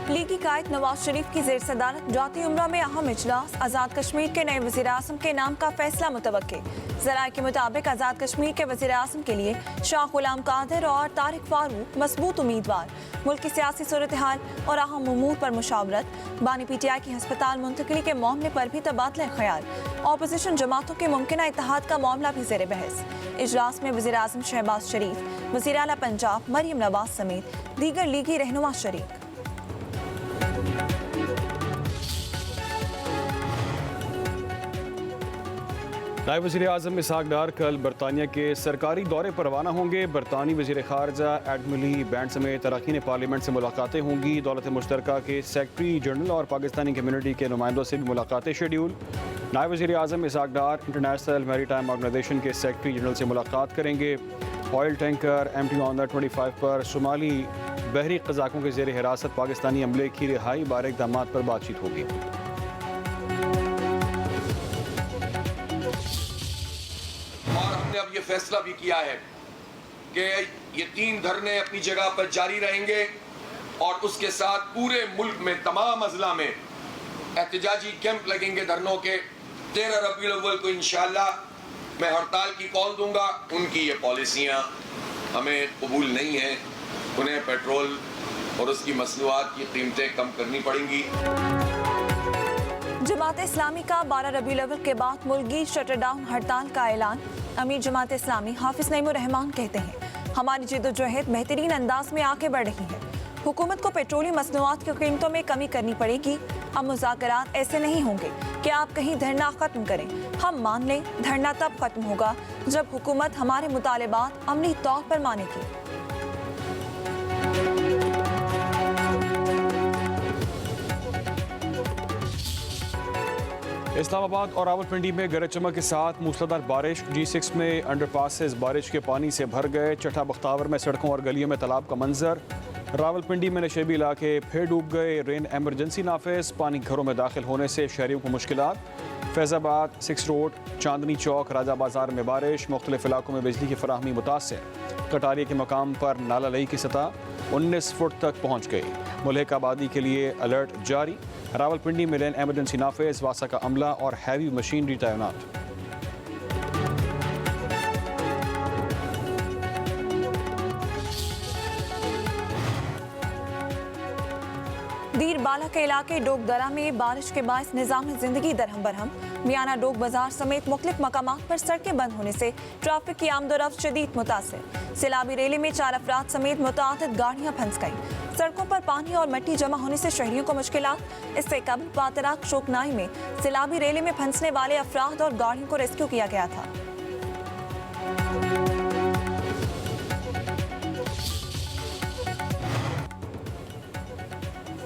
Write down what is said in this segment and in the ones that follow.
लीगी कायद नवाज शरीफ की जेर सदारत जाती उम्रा में अहम इजलास। आज़ाद कश्मीर के नए वज़ीर आज़म के नाम का फैसला मुतवक्के। ज़राए के मुताबिक आज़ाद कश्मीर के वज़ीर आज़म के लिए शाह गुलाम कादिर और तारिक फारूक मजबूत उम्मीदवार। मुल्क की सियासी सूरत हाल और अहम उमूर पर मुशावरत। बानी PTI की हस्पताल मुंतकली के मामले पर भी तबादला ख्याल। ऑपोजिशन जमातों के मुमकिन इत्तेहाद का मामला भी ज़ेर बहस। इजलास में वज़ीर आज़म शहबाज शरीफ, वज़ीर आला पंजाब मरियम नवाज समेत दीगर लीगी रहनुमा शरीक। नायब वज़ीर आज़म इसहाक डार कल बरतानिया के सरकारी दौरे पर रवाना होंगे। बरतानी वज़ीर ख़ारजा एडमिरल बैंड समेत अरकान पार्लियामेंट से मुलाकातें होंगी। दौलत मुश्तरका के सेक्रेटरी जनरल और पाकिस्तानी कम्यूनिटी के नुमाइंदों से भी मुलाकातें शेड्यूल। नायब वज़ीर आज़म इसहाक डार इंटरनेशनल मैरीटाइम ऑर्गेनाइजेशन के सेक्रेटरी जनरल से मुलाकात करेंगे। ऑयल टैंकर MT ऑनर 25 पर शुमाली बहरी कज़ाकों के ज़ेर हिरासत पाकिस्तानी अमले की रिहाई बारे इक़दाम पर बातचीत होगी। अब ये फैसला भी किया है कि ये 3 धरने अपनी जगह पर जारी रहेंगे और उसके साथ पूरे मुल्क में तमाम अजला में एहतजाजी कैंप लगेंगे धरनों के। 13 रबीउल अव्वल को इंशाअल्लाह मैं हड़ताल की कॉल दूंगा। उनकी ये पॉलिसियाँ हमें कबूल नहीं हैं। उन्हें पेट्रोल और उसकी मसनूआत की कीमतें कम करनी पड़ेंगी। जमात इस्लामी का 12 रबीउल अव्वल के बाद मुल्की शटरडाउन हड़ताल का ऐलान। अमीर जमात इस्लामी हाफिज नईमुर रहमान कहते हैं, हमारी जिद्दोजहद बेहतरीन अंदाज में आगे बढ़ रही है। हुकूमत को पेट्रोलियम मसनूआत की कीमतों में कमी करनी पड़ेगी। अब मुज़ाकरात ऐसे नहीं होंगे कि आप कहीं धरना ख़त्म करें। हम मान लें धरना तब ख़त्म होगा जब हुकूमत हमारे मुतालिबात अमली तौर पर मानेगी। इस्लामाबाद और रावलपिंडी में गरज चमक के साथ मूसलाधार बारिश। G6 में अंडरपासेस बारिश के पानी से भर गए। चट्टा बख्तावर में सड़कों और गलियों में तालाब का मंजर। रावलपिंडी में नशेबी इलाके फिर डूब गए। रेन एमरजेंसी नाफिज। पानी घरों में दाखिल होने से शहरियों को मुश्किलात। फैज़ाबाद 6 रोड, चांदनी चौक, राजा बाजार में बारिश। मुख्तलिफ इलाकों में बिजली की फराहमी मुतासर। कटारिया के मकाम पर नाला लई की सतह 19 फुट तक पहुँच गई। मुल्क आबादी के लिए अलर्ट जारी। रावलपिंडी में रेन एमरजेंसी नाफिज। वासा का अमला और हैवी मशीनरी तैनात। दीर बाला के इलाके डोगदरा में बारिश के बायस निज़ाम ज़िंदगी दरहम बरहम। मियाना डोग बाजार समेत मुख्तलिफ मकामात पर सड़कें बंद होने से ट्रैफिक की आमदोरफ्त शदीद मुतासिर। सिलाबी रेले में 4 अफराद समेत मुतअद्दिद गाड़ियाँ फंस गईं। सड़कों पर पानी और मिट्टी जमा होने से शहरियों को मुश्किलात। इससे कबल पातराक शोकनाई में सिलाबी रेले में फंसने वाले अफराद और गाड़ियों को रेस्क्यू किया गया था।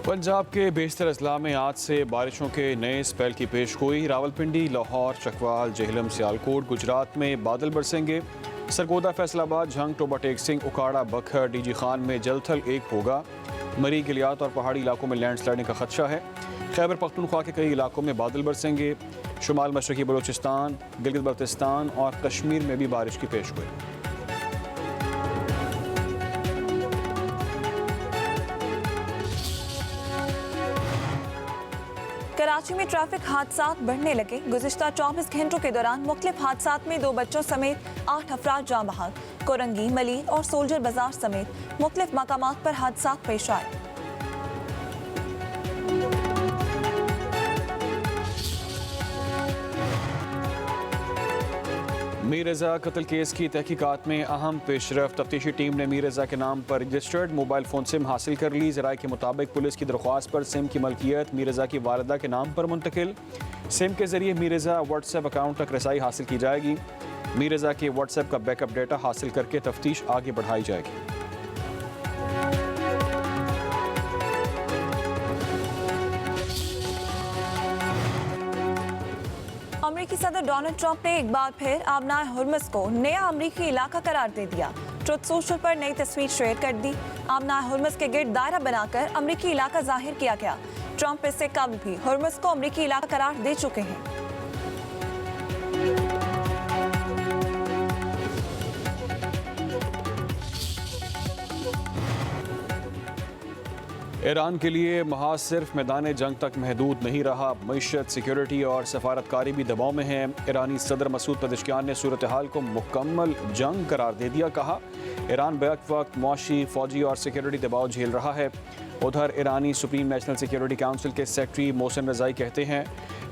पंजाब के बेशतर अजला में आज से बारिशों के नए स्पेल की पेशगोई। रावलपिंडी, लाहौर, चकवाल, जेहलम, सियालकोट, गुजरात में बादल बरसेंगे। सरगोदा, फैसलाबाद, झंग, टोबा टेक सिंह, उकाड़ा, बखर, DG खान में जलथल 1 होगा। मरी, गिलियात और पहाड़ी इलाकों में लैंडस्लाइडिंग का खदशा है। खैबर पख्तूनख्वा के कई इलाकों में बादल बरसेंगे। शुमाल मशरकी बलूचिस्तान, गिलगित बल्तिस्तान और कश्मीर में भी बारिश की पेशगोई। कराची में ट्रैफिक हादसात बढ़ने लगे। गुज़िश्ता 24 घंटों के दौरान मुख्तलिफ हादसात में 2 बच्चों समेत 8 अफराद जाँ बहक। कोरंगी, मलीर और सोल्जर बाजार समेत मुख्तलिफ मकामात पर हादसात पेश आए। मीर रज़ा कत्ल केस की तहकीकात में अहम पेशरफ। तफ्तीशी टीम ने मीर रज़ा के नाम पर रजिस्टर्ड मोबाइल फ़ोन सिम हासिल कर ली। ज़राए के मुताबिक पुलिस की दरख्वास्त पर सिम की मलकियत मीर रज़ा की वालिदा के नाम पर मुंतकिल। सिम के जरिए मीर रज़ा व्हाट्सएप अकाउंट तक रसाई हासिल की जाएगी। मीर रज़ा के व्हाट्सएप का बैकअप डेटा हासिल करके तफ्तीश आगे बढ़ाई जाएगी। अमेरिकी सदर डोनाल्ड ट्रंप ने एक बार फिर आबनाए हुर्मुज़ को नया अमेरिकी इलाका करार दे दिया। ट्रुथ सोशल पर नई तस्वीर शेयर कर दी। आबनाए हुर्मुज़ के गिर्द दायरा बनाकर अमेरिकी इलाका जाहिर किया गया। ट्रंप इससे कबल भी हुर्मुज़ को अमेरिकी इलाका करार दे चुके हैं। ईरान के लिए महाज सिर्फ मैदान जंग तक महदूद नहीं रहा, मईशत, सिक्योरिटी और सफारतकारी भी दबाव में है। ईरानी सदर मसूद पेज़ेश्कियान ने सूरत हाल को मुकम्मल जंग करार दे दिया। कहा, ईरान बैक वक्त मुआशी, फौजी और सिक्योरिटी दबाव झेल रहा है। उधर ईरानी सुप्रीम नेशनल सिक्योरिटी काउंसिल के सेक्रेटरी मोहसिन रज़ाई कहते हैं,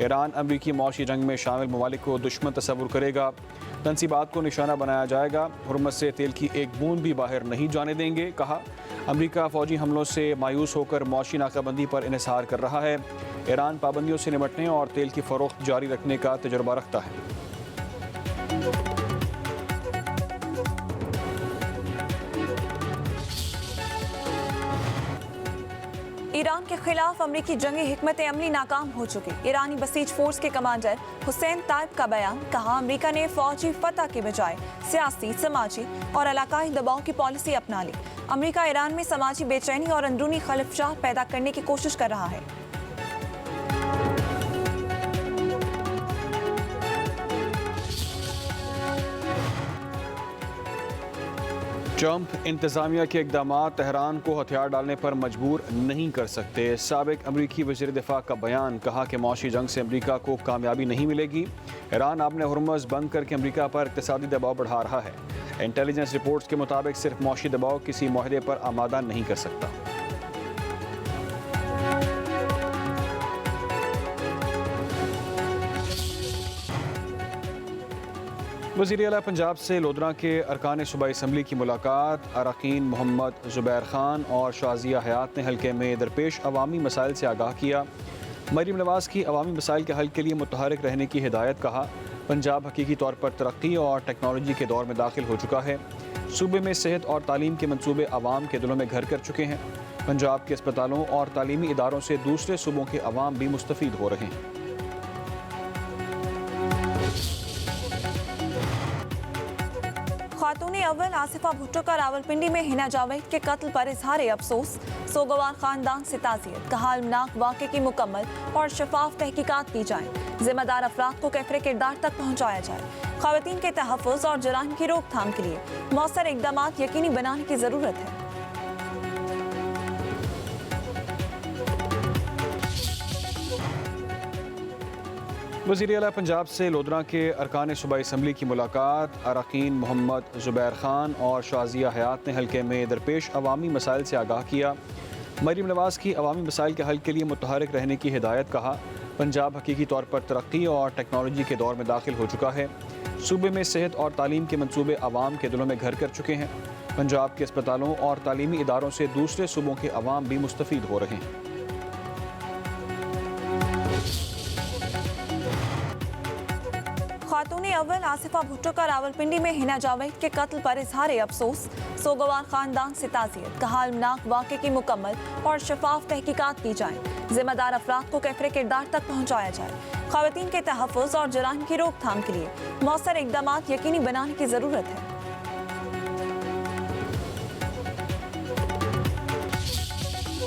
ईरान अमरीकी मुआशी जंग में शामिल ममालिक को दुश्मन तस्वुर करेगा, तनसीबात को निशाना बनाया जाएगा, हुर्मुज़ से तेल की एक बूंद भी बाहर नहीं जाने देंगे। कहा, अमरीका फौजी हमलों से मायूस होकर मुआशी नाकाबंदी पर इन्हिसार कर रहा है। ईरान पाबंदियों से निपटने और तेल की फ़रोख्त जारी रखने का तजुर्बा रखता है। ईरान के खिलाफ अमरीकी जंगी हिकमत अमली नाकाम हो चुकी। ईरानी बसीज फोर्स के कमांडर हुसैन ताइब का बयान। कहा, अमरीका ने फौजी फतह के बजाय सियासी, समाजी और इलाकाई दबाव की पॉलिसी अपना ली। अमरीका ईरान में समाजी बेचैनी और अंदरूनी खलफशाह पैदा करने की कोशिश कर रहा है। ट्रंप इंतजामिया के इकदाम तेहरान को हथियार डालने पर मजबूर नहीं कर सकते। साबिक अमरीकी वज़ीर दिफा का बयान। कहा कि मुआशी जंग से अमरीका को कामयाबी नहीं मिलेगी। ईरान आपने हुर्मुज़ बंद करके अमरीका पर इक़्तिसादी दबाव बढ़ा रहा है। इंटेलिजेंस रिपोर्ट्स के मुताबिक सिर्फ मुआशी दबाव किसी मुआहदे पर आमादा नहीं कर सकता। वज़ीर आला पंजाब से लोधरा के अरकान सूबाई असम्बली की मुलाकात। अरकान मोहम्मद ज़ुबैर खान और शाज़िया हयात ने हल्के में दरपेश अवामी मसाइल से आगाह किया। मरीम नवाज़ की अवामी मसाइल के हल के लिए मुतहरिक रहने की हिदायत। कहा, पंजाब हकीकी तौर पर तरक्की और टेक्नोलॉजी के दौर में दाखिल हो चुका है। सूबे में सेहत और तालीम के मनसूबे अवाम के दिलों में घर कर चुके हैं। पंजाब के अस्पतालों और तालीमी इदारों से दूसरे सूबों के अवाम भी मुस्तफ़ीद हो रहे हैं। खातून अव्वल आसिफा भुट्टो का रावलपिंडी में हिना जावेद के कत्ल पर इजहार अफसोस। सोगवार खानदान से ताज़ियत। कहा, अलमनाक वाक़े की मुकम्मल और शफाफ तहकीकात की जाए, जिम्मेदार अफराद को कैफरे किरदार तक पहुँचाया जाए। ख़वातीन के तहफ़्फ़ुज़ और जराइम की रोकथाम के लिए मौसर इक़दामात यकीनी बनाने की ज़रूरत है। वज़ीर आला पंजाब से लोधरा के अरकान सूबाई असम्बली की मुलाकात। अरकान मोहम्मद ज़ुबैर खान और शाज़िया हयात ने हल्के में दरपेश अवामी मसाइल से आगाह किया। मरीम नवाज़ की अवामी मसाइल के हल के लिए मुतहरिक रहने की हिदायत। कहा, पंजाब हकीकी तौर पर तरक्की और टेक्नोलॉजी के दौर में दाखिल हो चुका है। सूबे में सेहत और तालीम के मनसूबे अवाम के दिलों में घर कर चुके हैं। पंजाब के अस्पतालों और तालीमी इदारों से दूसरे सूबों के अवाम भी मुस्तफ़ीद हो रहे हैं। खातून अव्वल आसिफा भुट्टो का रावलपिंडी में हिना जावेद के कत्ल पर इजहार अफसोस। सोगवार खानदान से ताज़ियत। कहा, अलमनाक वाक़े की मुकम्मल और शफाफ तहकीकात की जाए, जिम्मेदार अफराद को कैफरे किरदार तक पहुँचाया जाए। ख़वातीन के तहफ़्फ़ुज़ और जराइम की रोकथाम के लिए मौसर इक़दामात यकीनी बनाने की ज़रूरत है।